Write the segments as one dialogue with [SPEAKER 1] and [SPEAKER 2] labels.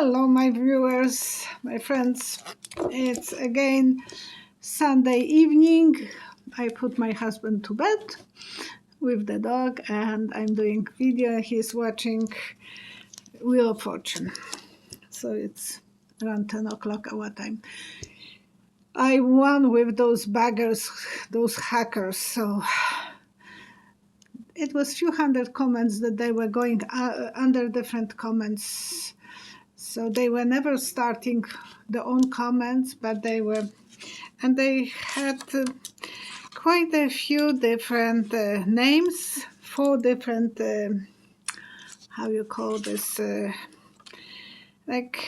[SPEAKER 1] Hello, my viewers, my friends. It's again Sunday evening. I put my husband to bed with the dog and I'm doing video. He's watching Wheel of Fortune. So it's around 10 o'clock our time. I won with those buggers, those hackers. So it was few hundred comments that they were going under different comments. So they were never starting their own comments, but they were, and they had quite a few different names, 4 different, how you call this, like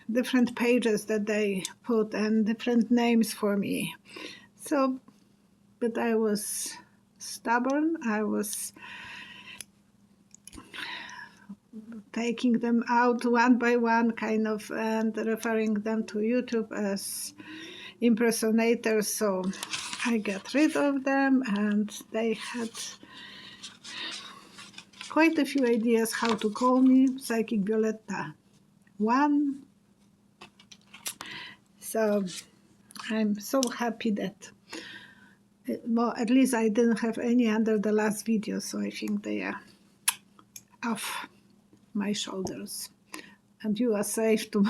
[SPEAKER 1] different pages that they put and different names for me. So, but I was stubborn. I was taking them out one by one, kind of, and referring them to YouTube as impersonators. So I got rid of them, and they had quite a few ideas how to call me, Psychic Violetta 1. So I'm so happy that, well, at least I didn't have any under the last video, so I think they are off my shoulders. And you are safe to,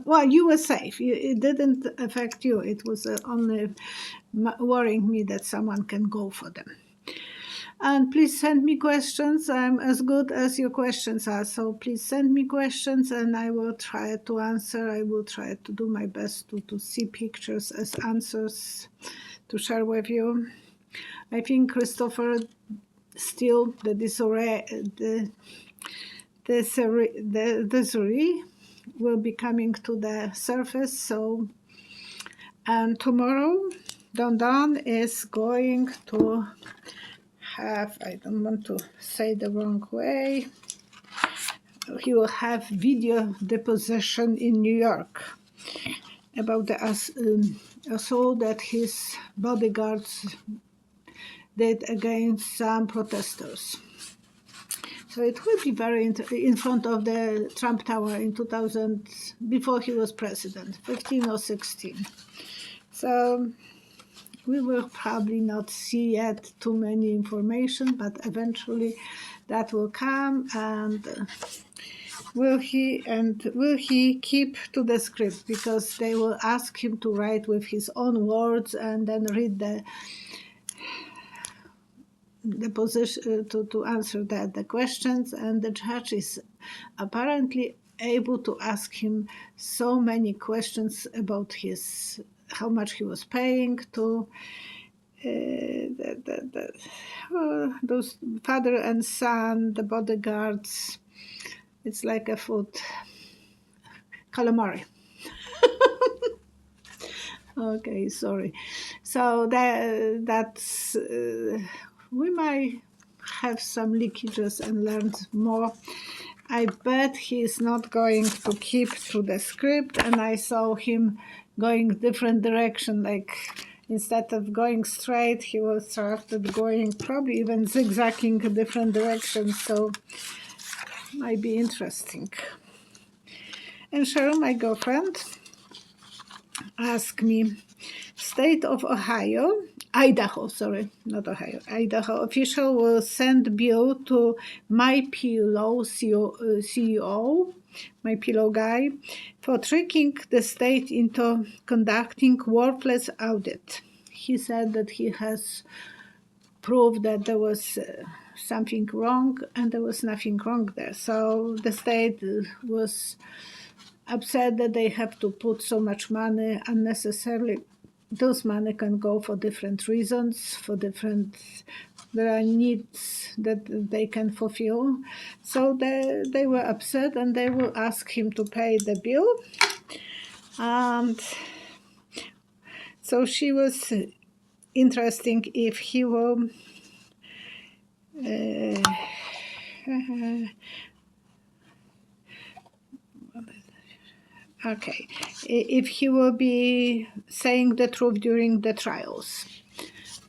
[SPEAKER 1] well, you were safe. It didn't affect you. It was only worrying me that someone can go for them. And please send me questions. I'm as good as your questions are. So please send me questions and I will try to answer. I will try to do my best to see pictures as answers to share with you. I think Christopher still, the Desiree will be coming to the surface. So, and tomorrow Don is going to have, I don't want to say the wrong way, he will have video deposition in New York about the assault that his bodyguards did against some protesters. So it will be very in front of the Trump Tower in 2000, before he was president, 15 or 16. So we will probably not see yet too many information, but eventually that will come. And will he keep to the script? Because they will ask him to write with his own words and then read the position to answer the questions, and the judge is apparently able to ask him so many questions about his, how much he was paying to those father and son, the bodyguards. It's like a food calamari. Okay, sorry. So that's we might have some leakages and learn more. I bet he's not going to keep to the script, and I saw him going different direction, like instead of going straight, he was started going probably even zigzagging a different direction, so might be interesting. And Cheryl, my girlfriend, asked me, state of Idaho, sorry, not Ohio, Idaho official will send bill to MyPillow CEO, MyPillow guy, for tricking the state into conducting worthless audit. He said that he has proved that there was something wrong, and there was nothing wrong there. So the state was upset that they have to put so much money unnecessarily. Those money can go for different reasons, for different, there are needs that they can fulfill. So they were upset and they will ask him to pay the bill. And so she was interesting if he will okay, if he will be saying the truth during the trials.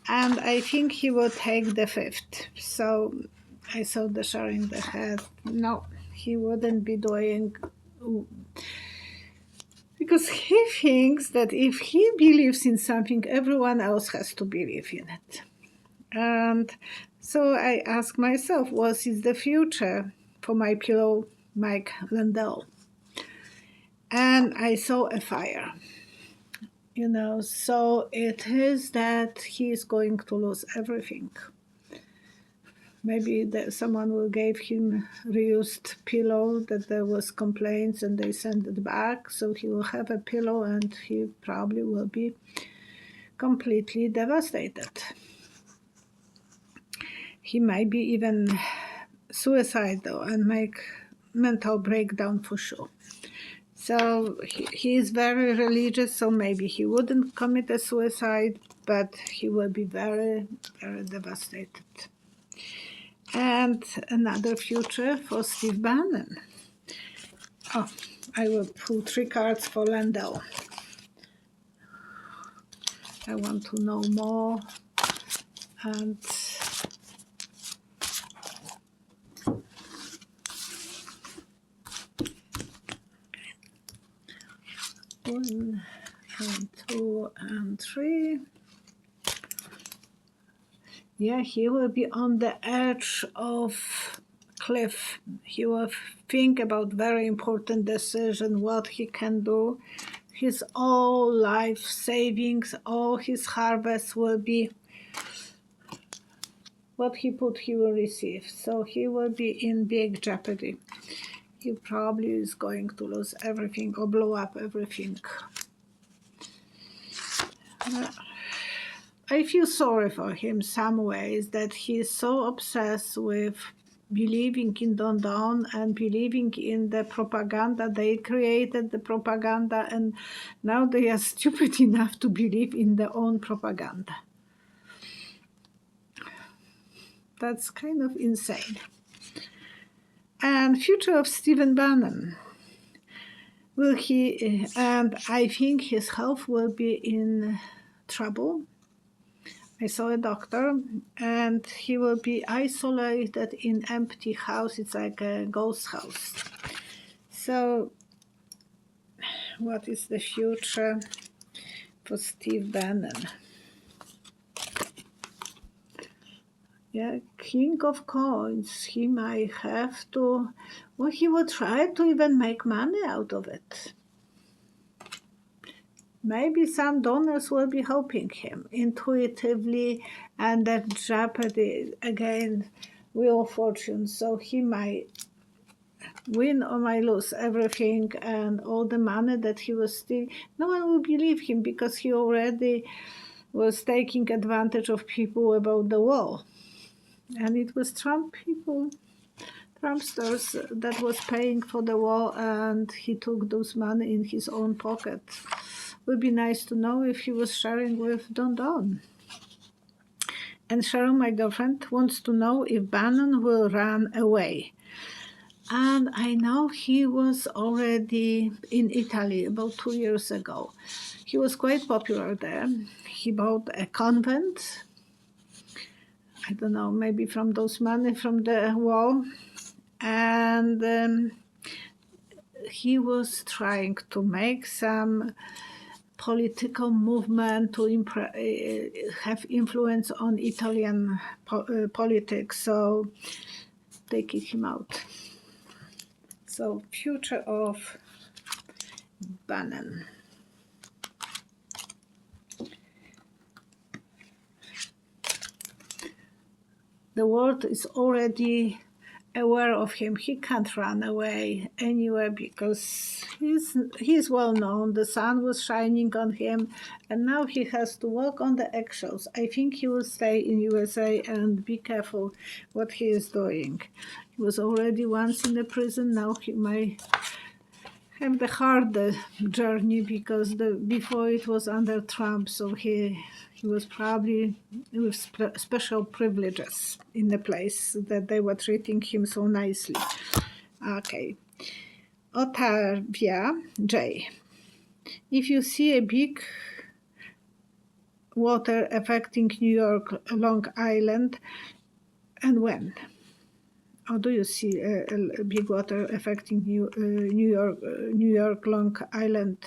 [SPEAKER 1] And I think he will take the 5th. So I saw the sharing the head. No, he wouldn't be doing because he thinks that if he believes in something, everyone else has to believe in it. And so I ask myself, what is the future for my pillow, Mike Lindell? And I saw a fire. So it is that he is going to lose everything. Maybe someone will give him reused pillow that there was complaints and they sent it back, so he will have a pillow and he probably will be completely devastated. He might be even suicidal and make mental breakdown for sure. So he is very religious, so maybe he wouldn't commit a suicide, but he will be very, very devastated. And another future for Steve Bannon. Oh, I will pull 3 cards for Lindell. I want to know more. And one and 2 and 3. Yeah, he will be on the edge of cliff. He will think about very important decision, what he can do. His all life savings, all his harvest will be what he put, he will receive. So he will be in big jeopardy. He probably is going to lose everything or blow up everything. I feel sorry for him some ways, that he is so obsessed with believing in Don Don and believing in the propaganda. They created the propaganda and now they are stupid enough to believe in their own propaganda. That's kind of insane. And future of Stephen Bannon. Will he, and I think his health will be in trouble. I saw a doctor, and he will be isolated in empty house. It's like a ghost house. So, what is the future for Steve Bannon? Yeah, King of Coins. He might have to, well, he will try to even make money out of it. Maybe some donors will be helping him intuitively, and that jeopardy again, Wheel of Fortune. So he might win or might lose everything, and all the money that he was stealing. No one will believe him because he already was taking advantage of people about the wall, and it was Trump people. Trumpsters that was paying for the wall, and he took those money in his own pocket. Would be nice to know if he was sharing with Don Don. And Sharon, my girlfriend, wants to know if Bannon will run away. And I know he was already in Italy about 2 years ago. He was quite popular there. He bought a convent. I don't know, maybe from those money from the wall. And he was trying to make some political movement to have influence on Italian politics, so they kick him out. So, future of Bannon. The world is already aware of him. He can't run away anywhere because he's well known. The sun was shining on him, and now he has to walk on the eggshells. I think he will stay in USA and be careful what he is doing. He was already once in the prison. Now he might have the harder journey because before it was under Trump, so he was probably with special privileges in the place that they were treating him so nicely. Okay. Otavia J. If you see a big water affecting New York, Long Island, and when? Or do you see a big water affecting New York, Long Island,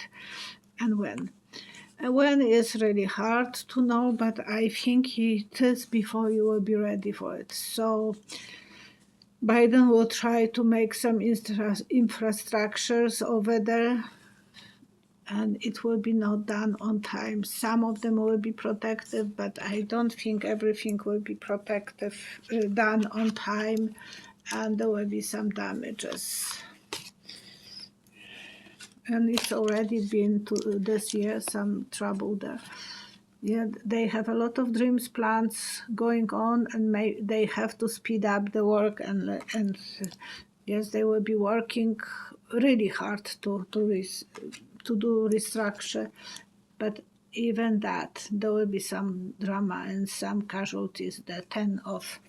[SPEAKER 1] and when? When is really hard to know, but I think it is before you will be ready for it. So Biden will try to make some infrastructures over there, and it will be not done on time. Some of them will be protective, but I don't think everything will be protective done on time, and there will be some damages. And it's already been this year some trouble there. Yeah, they have a lot of dreams plans going on, and they have to speed up the work, and yes, they will be working really hard to do restructure, but even that, there will be some drama and some casualties, the 10 of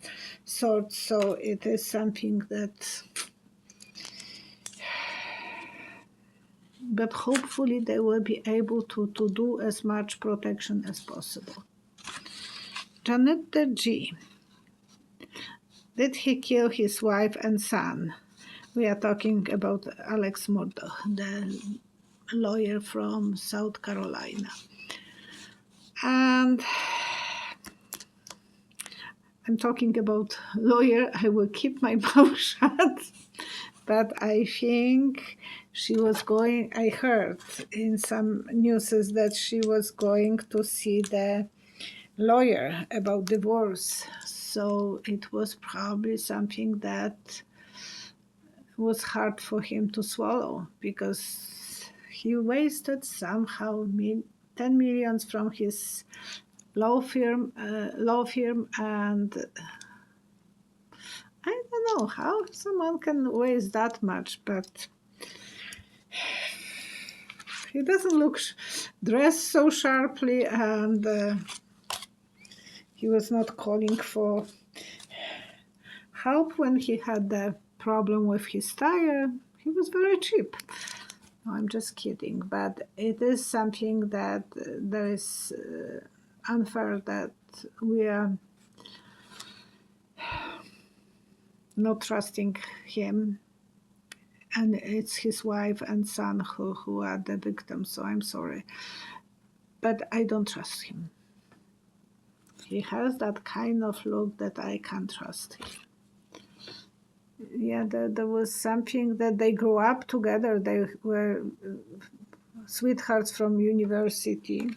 [SPEAKER 1] swords. So it is something that, but hopefully they will be able to do as much protection as possible. Janetta G. Did he kill his wife and son? We are talking about Alex Murdaugh, the lawyer from South Carolina. And I'm talking about lawyer. I will keep my mouth shut. But I think she was going, I heard in some newses that she was going to see the lawyer about divorce. So it was probably something that was hard for him to swallow, because he wasted somehow 10 millions from his law firm, and I don't know how someone can waste that much, but he doesn't look dressed so sharply, and he was not calling for help when he had the problem with his tire. He was very cheap. No, I'm just kidding, but it is something that there is unfair that we are not trusting him, and it's his wife and son who are the victims, so I'm sorry. But I don't trust him. He has that kind of look that I can't trust him. Yeah, there was something that they grew up together. They were sweethearts from university.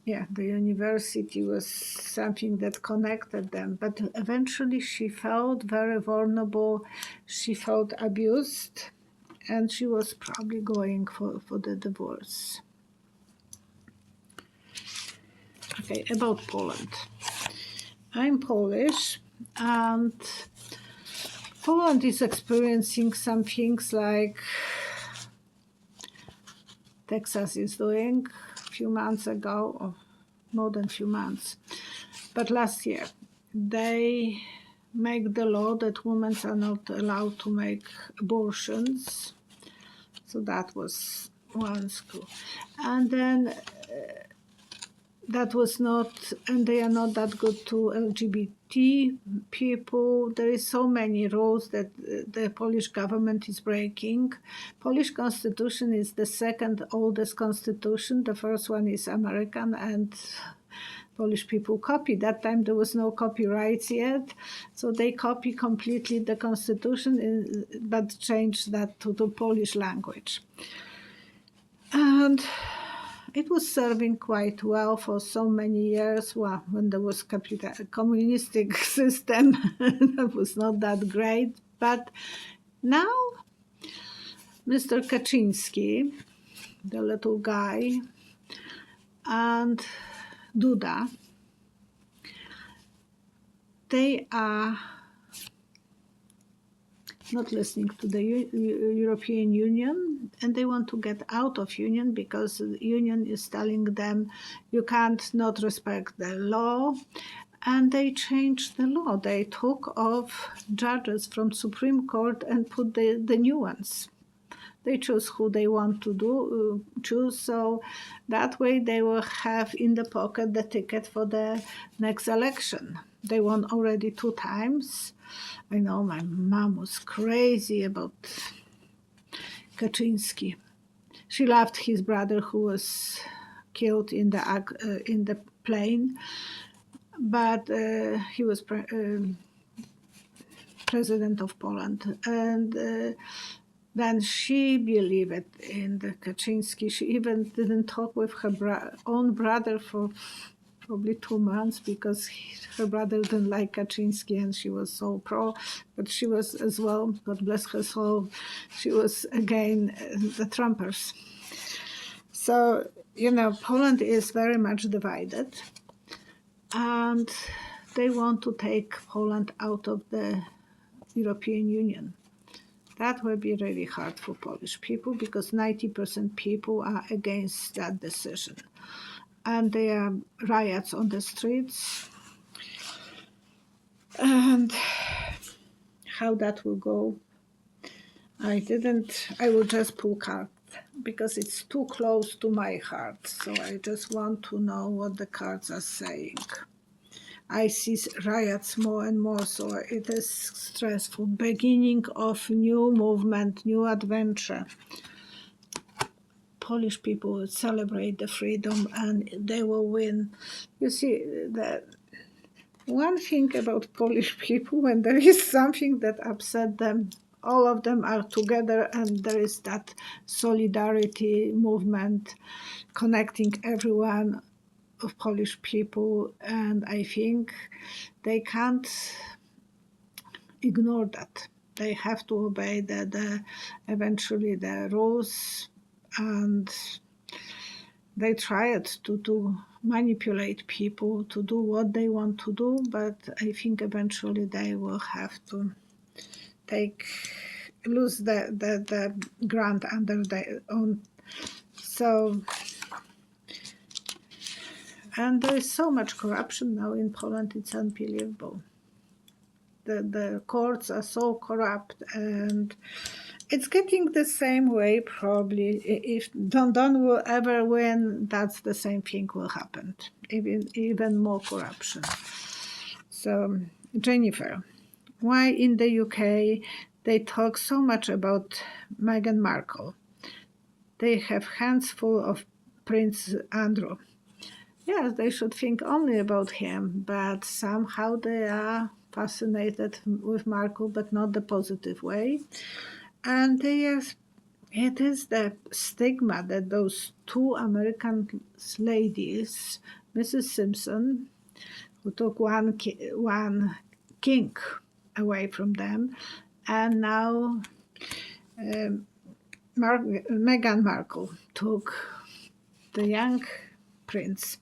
[SPEAKER 1] Yeah, the university was something that connected them. But eventually she felt very vulnerable. She felt abused, and she was probably going for the divorce. Okay, about Poland. I'm Polish, and Poland is experiencing some things like Texas is doing a few months ago, or more than a few months, but last year. They make the law that women are not allowed to make abortions. So that was one school. And then that was not, and they are not that good to LGBT people. There is so many rules that the Polish government is breaking. Polish constitution is the second oldest constitution. The first one is American, and Polish people copy. That time there was no copyrights yet, so they copy completely the constitution, but change that to the Polish language. And it was serving quite well for so many years. Well, when there was communistic system, that was not that great. But now, Mr. Kaczynski, the little guy, and Duda, they are not listening to the European Union, and they want to get out of Union because the Union is telling them you can't not respect the law, and they changed the law. They took off judges from Supreme Court and put the new ones. They choose who they want to choose, so that way they will have in the pocket the ticket for the next election. They won already 2 times. I know my mom was crazy about Kaczynski. She loved his brother who was killed in the plane, but he was president of Poland, and then she believed in the Kaczynski. She even didn't talk with her own brother for probably 2 months because her brother didn't like Kaczynski and she was so pro, but she was as well, God bless her soul, she was again the Trumpers. So, Poland is very divided and they want to take Poland out of the European Union. That will be really hard for Polish people because 90% people are against that decision. And there are riots on the streets. And how that will go, I will just pull cards because it's too close to my heart. So I just want to know what the cards are saying. I see riots more and more, so it is stressful. Beginning of new movement, new adventure. Polish people will celebrate the freedom and they will win. You see, the one thing about Polish people, when there is something that upset them, all of them are together and there is that solidarity movement connecting everyone of Polish people, and I think they can't ignore that. They have to obey eventually the rules, and they tried to manipulate people to do what they want to do, but I think eventually they will have to lose the ground under their own. So, and there is so much corruption now in Poland, it's unbelievable. The courts are so corrupt, and it's getting the same way probably. If Don will ever win, that's the same thing will happen, even more corruption. So, Jennifer, why in the UK they talk so much about Meghan Markle? They have hands full of Prince Andrew. Yes, they should think only about him, but somehow they are fascinated with Markle, but not the positive way. And it is the stigma that those 2 American ladies, Mrs. Simpson, who took one king away from them, and now Meghan Markle took the young prince.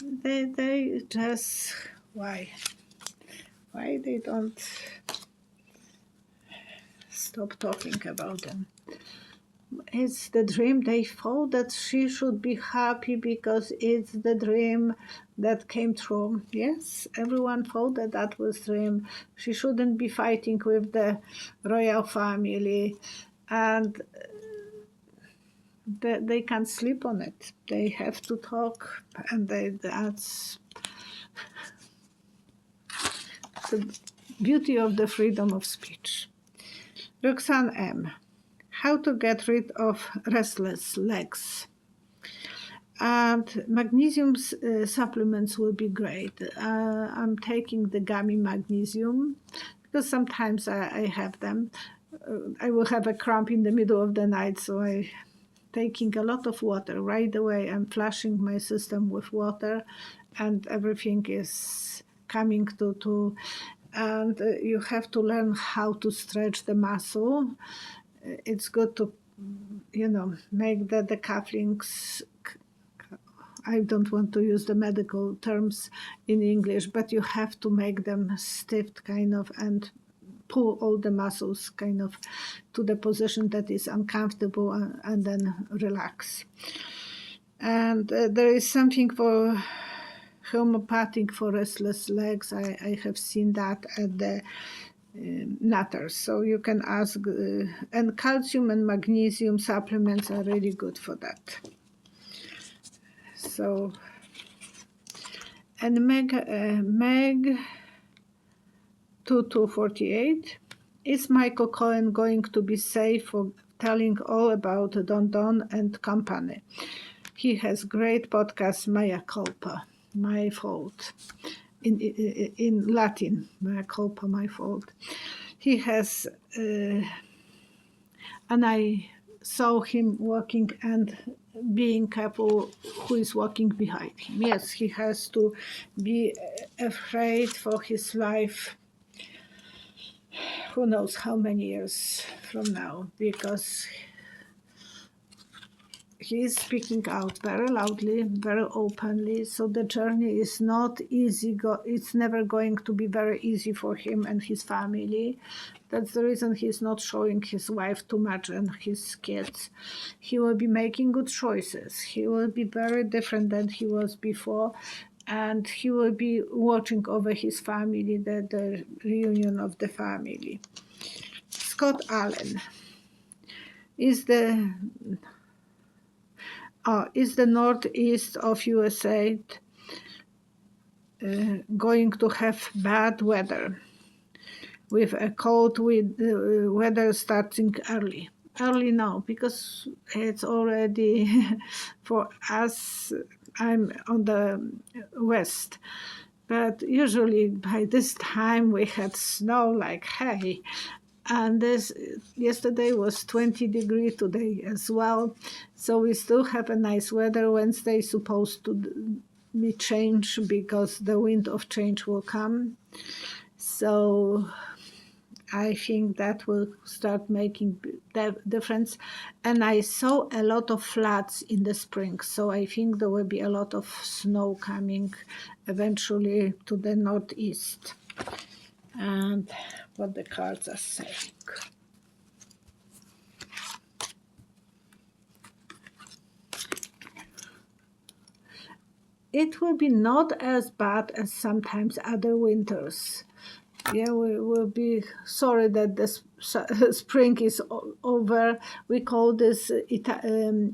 [SPEAKER 1] They just, why they don't stop talking about them? It's the dream they thought that she should be happy because it's the dream that came true. Yes, everyone thought that was dream. She shouldn't be fighting with the royal family, and they can't sleep on it. They have to talk, and that's the beauty of the freedom of speech. Roxanne M. How to get rid of restless legs. And magnesium supplements will be great. I'm taking the gummy magnesium because sometimes I have them. I will have a cramp in the middle of the night, so I'm taking a lot of water. Right away, I'm flushing my system with water, and everything is coming to and you have to learn how to stretch the muscle. It's good to, make the cufflinks. I don't want to use the medical terms in English, but you have to make them stiff kind of and pull all the muscles kind of to the position that is uncomfortable and then relax. And there is something for homeopathic for restless legs. I have seen that at the Nutters. So you can ask, and calcium and magnesium supplements are really good for that. So, And Meg 2248, is Michael Cohen going to be safe for telling all about Don Don and company? He has great podcast, Mea Culpa, my fault. In Latin, Mea Culpa, my fault. He has, and I saw him walking and being careful who is walking behind him. Yes, he has to be afraid for his life, who knows how many years from now, because he is speaking out very loudly, very openly. So the journey is not easy. It's never going to be very easy for him and his family. That's the reason he's not showing his wife too much and his kids. He will be making good choices. He will be very different than he was before. And he will be watching over his family, the reunion of the family. Scott Allen is the northeast of USA going to have bad weather, with a cold weather starting early. Early now, because it's already for us, I'm on the west. But usually by this time we had snow like hay. And yesterday was 20 degrees, today as well. So we still have a nice weather. Wednesday is supposed to be changed because the wind of change will come. So I think that will start making the difference. And I saw a lot of floods in the spring. So I think there will be a lot of snow coming eventually to the northeast. And what the cards are saying. It will be not as bad as sometimes other winters. Yeah, we will be sorry that the spring is over. We call this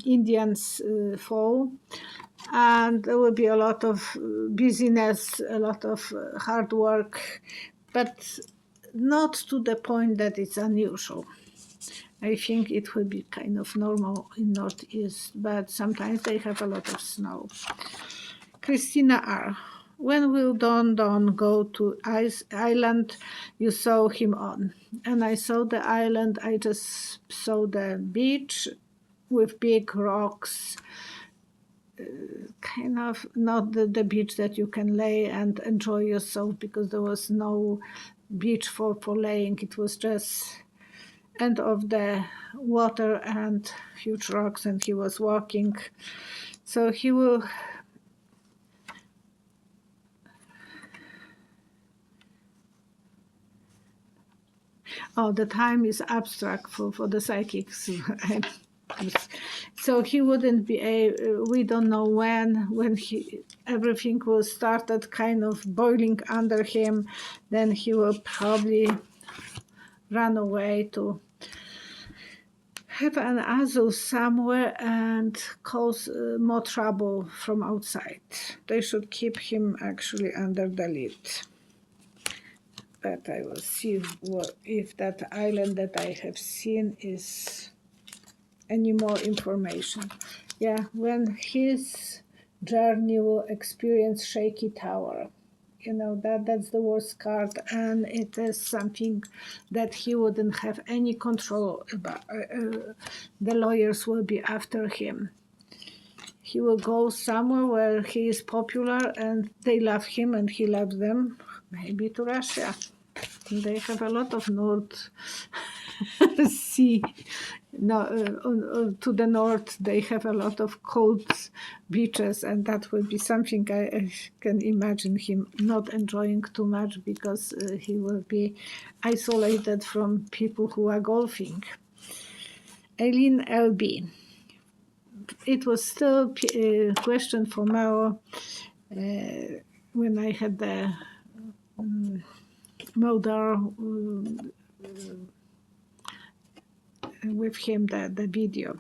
[SPEAKER 1] Indians fall. And there will be a lot of busyness, a lot of hard work, but not to the point that it's unusual. I think it will be kind of normal in Northeast, but sometimes they have a lot of snow. Christina R. When will Don go to island you saw him on? And I saw the island, I just saw the beach with big rocks, kind of not the beach that you can lay and enjoy yourself, because there was no beach for laying. It was just end of the water and huge rocks, and he was walking. So he will... Oh, the time is abstract for the psychics. So he wouldn't be we don't know when everything will started kind of boiling under him, then he will probably run away to have an azul somewhere and cause more trouble from outside. They should keep him actually under the lid. But I will see if that island that I have seen is any more information. Yeah, when his journey will experience shaky tower. You know, that's the worst card, and it is something that he wouldn't have any control about. The lawyers will be after him. He will go somewhere where he is popular and they love him and he loves them, maybe to Russia. They have a lot of North Sea. No, to the north, they have a lot of cold beaches, and that will be something I can imagine him not enjoying too much, because he will be isolated from people who are golfing. Eileen LB. It was still a question for Mao when I had the Murdaugh with him, the video.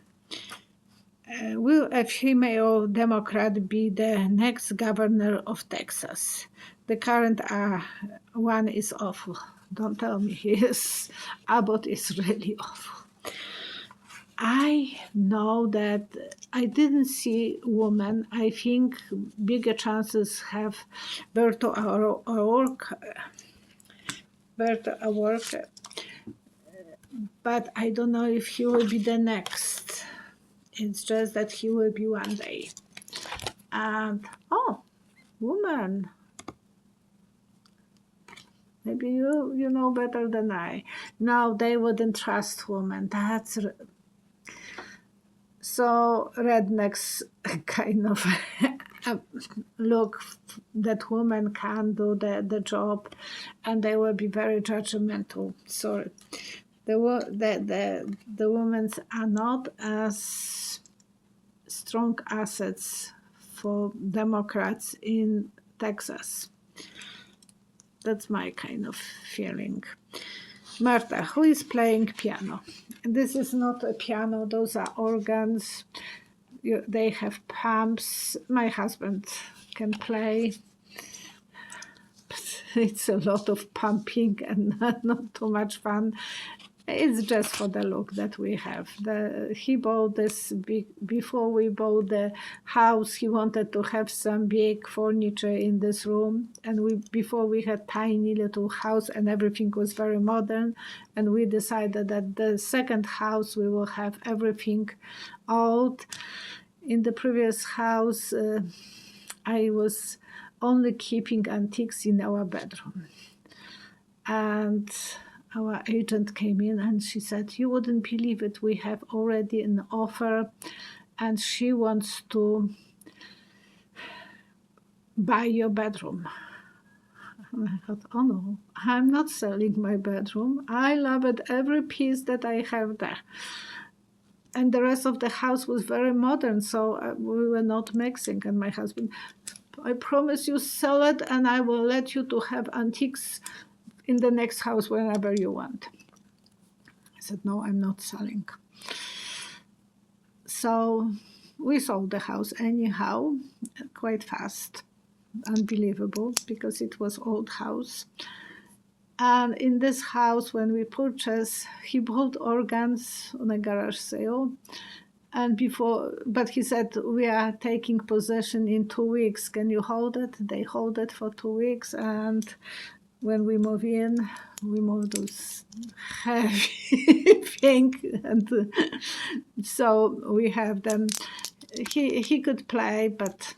[SPEAKER 1] Will a female Democrat be the next governor of Texas? The current one is awful. Don't tell me Abbott is really awful. I know that I didn't see woman. I think bigger chances have Berto O'Rourke, but I don't know if he will be the next. It's just that he will be one day. And woman, maybe you know better than I. No, they wouldn't trust women. That's so rednecks kind of look that women can do the job, and they will be very judgmental. Sorry, the women are not as strong assets for Democrats in Texas. That's my kind of feeling. Marta, who is playing piano? This is not a piano, those are organs. They have pumps. My husband can play. It's a lot of pumping and not too much fun. It's just for the look that we have. He bought this before we bought the house. He wanted to have some big furniture in this room, and before we had tiny little house, and everything was very modern. And we decided that the second house we will have everything old. In the previous house, I was only keeping antiques in our bedroom, and our agent came in and she said, "You wouldn't believe it, we have already an offer, and she wants to buy your bedroom." And I thought, oh no, I'm not selling my bedroom. I love it, every piece that I have there. And the rest of the house was very modern, so we were not mixing. And my husband, "I promise you, sell it, and I will let you to have antiques in the next house whenever you want." I said, "No, I'm not selling." So we sold the house anyhow, quite fast. Unbelievable, because it was old house. And in this house, when we purchased, he bought organs on a garage sale. But he said, "We are taking possession in 2 weeks. Can you hold it?" They hold it for 2 weeks, and when we move in, we move those heavy thing, and so we have them. He could play, but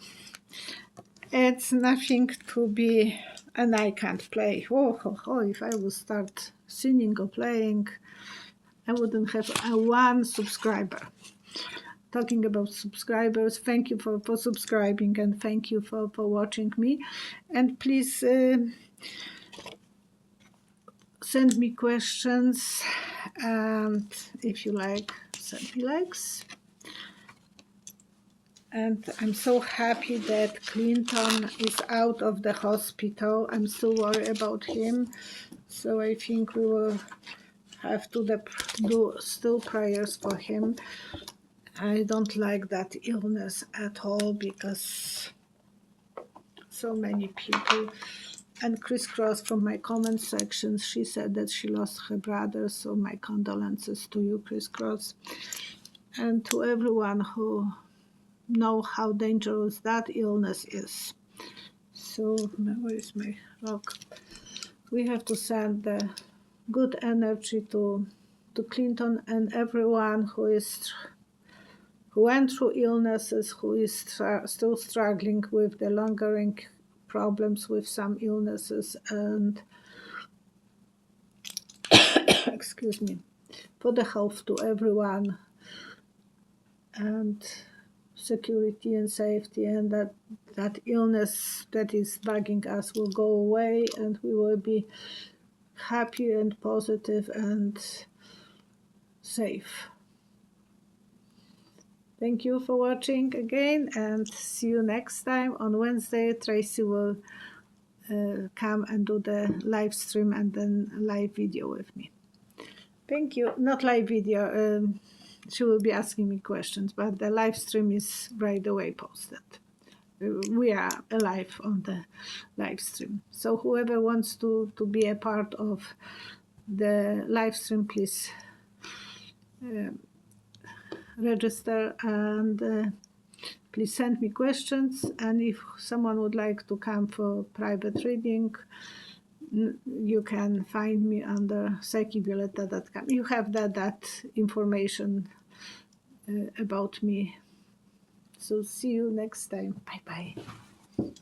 [SPEAKER 1] it's nothing to be, and I can't play. If I would start singing or playing, I wouldn't have one subscriber. Talking about subscribers, thank you for subscribing, and thank you for watching me. And please send me questions, and if you like, send me likes. And I'm so happy that Clinton is out of the hospital. I'm still worried about him, so I think we will have to do still prayers for him. I don't like that illness at all, because so many people. And Crisscross, from my comment section, she said that she lost her brother, so my condolences to you, Crisscross, and to everyone who know how dangerous that illness is. So where is my rock? We have to send the good energy to Clinton and everyone who went through illnesses, who is still struggling with the lingering problems with some illnesses, and excuse me, for the health to everyone, and security and safety, and that illness that is bugging us will go away, and we will be happy and positive and safe. Thank you for watching again, and see you next time. On Wednesday, Tracy will come and do the live stream and then live video with me. Thank you. Not live video, she will be asking me questions, but the live stream is right away posted. We are alive on the live stream. So whoever wants to be a part of the live stream, please register and please send me questions. And if someone would like to come for private reading, you can find me under psychicvioletta.com. You have that information about me. So see you next time. Bye bye.